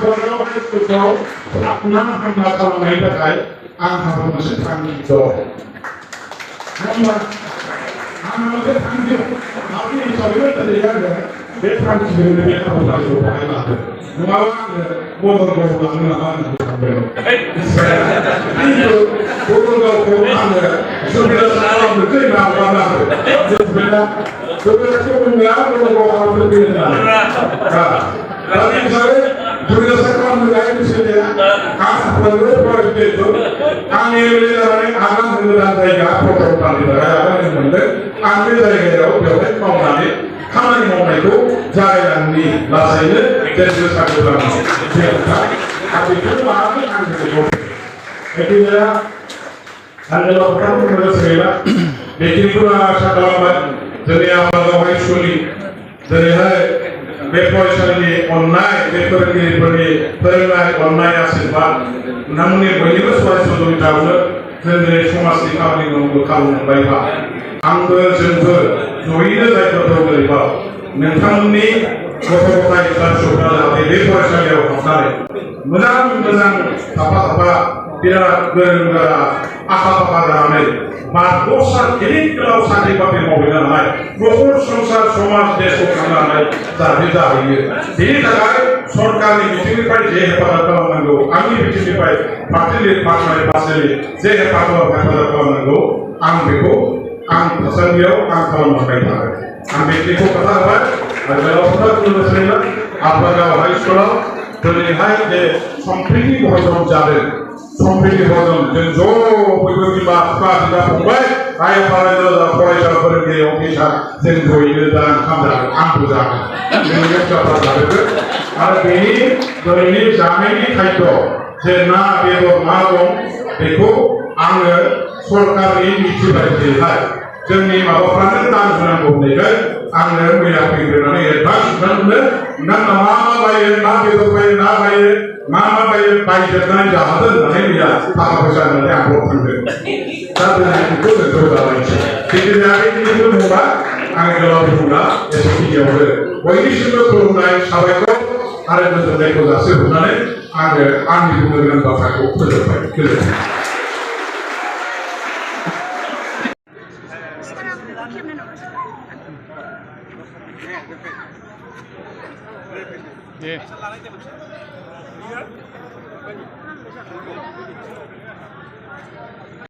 गोदाव हाबना हामला खालामनायनि थाखाय आंहा मोनसे थांखि दं होमबा आं मोनसे थांखि आंनि हिसाबै दिनै बे थांखिखौ बे हाबाफारिखौ बाहाय लादों नङाबा आङो बदलगावखौ लांनो नामा होननानै सानदों बदलगावखौ आङो सुबिदा खालामनो खैना माबानो सुबिदा सुबिदाखौ बुंनाया बदलगाव खालामनो फैयो दा हिसाबै सुबिदा खालामनो गाय बिसोरनिया आं साफ्रोमबो फरायसालिखौ आंनि जानानै आगान होनो गोनां जायगा फट'नि थाखाय आगान होनो मोनदों आं बे जायगायाव बेवहाय मावनानै खामानि मावनायखौ जागायनानै लासैनो जेरैबो साख्रि लानानै जेनेबा बेखौ लानानै आं दिनै जायखिजाया आंनि लाबोथारखौ लोगोसे गैला बेखिनिखौ आसा खालामबाय जोंनि आबादावहाय सोलि जेरैहाय बे फरायसालिनि अननाय बे फोरोंगिरिफोरनि फोरोंनाय अननाय आशीर्बाद नोंथांमोननि बयनिबो सहाय सहयोगितायावनो जों दिनै समाजनि खामानि मावनो खाबु मोनबाय था आंबो जोंबो जयैनो जायफोर दंबाय नोंथांमोननि गथ' गथाय फिसा फिसौफ्रा जाहाथे बे फरायसालियाव हाबनानै मोजां साफा बिराद गोरों गोरा आखा फाखा जानानै दस्रा गिदिर गोलाव साख्रि बाख्रि मावहैनो हानाय न'खर संसार समाज देशखौ खांनो हानाय जाहाथे जाहैयो बेनि थाखाय सरकारनि बिथिंनिफ्राय जे हेफाजाब खालामनांगौ आंनि बिथिंनिफ्राय पार्सनेलि जे हेफाजाब खालामनांगौ आं बेखौ आं थासान्दियाव आं खालामलांबाय थागोन आं बेखिनिखौ खोथा होबाय आरो बेलावफोरा लोगोसेनो आफागाव हाइ स्कुलाव दिनैहाय जे सम्प्रिति भजन जादों सम्प्रिति भजन जों ज' बयबो बिमा बिफा बिदा फंबाय आइ आफा फरायसा फोरोंगिरि अफिसार जों जयैनो दा ओंखाम जागोन आंबो जागोन जोंनि फिसाफ्रा जादों आरो बेनि दिनैनि जानायनि खायद जे ना बेदर मा दं बेखौ आङो सरकारनि नीति बायदियैहाय जोंनि माबाफ्रानो दान होनांगौ होननायखाय आङो मैया फैग्रोनानै एडभान्स नोंनो मा बायो ना बेदर बायो ना बायो मा बायो बायजोबनानै जाहोदों होननानै मैया थाखा फैसा होननानै आं थांदों दा दिनै बेखौ जों जौगालायनोसै जिखिजाया बेखिनिखौ बुंबा आं गोलाव बुंला एसेखिनियावनो बयनिसिमबो खुलुमनाय साबायखर आरो गोजोननायखौ जासिहरनानै आङो आंनि बुंनो गोनां बाथ्राखौ फोजोबबाय गोजोनथों Yeah.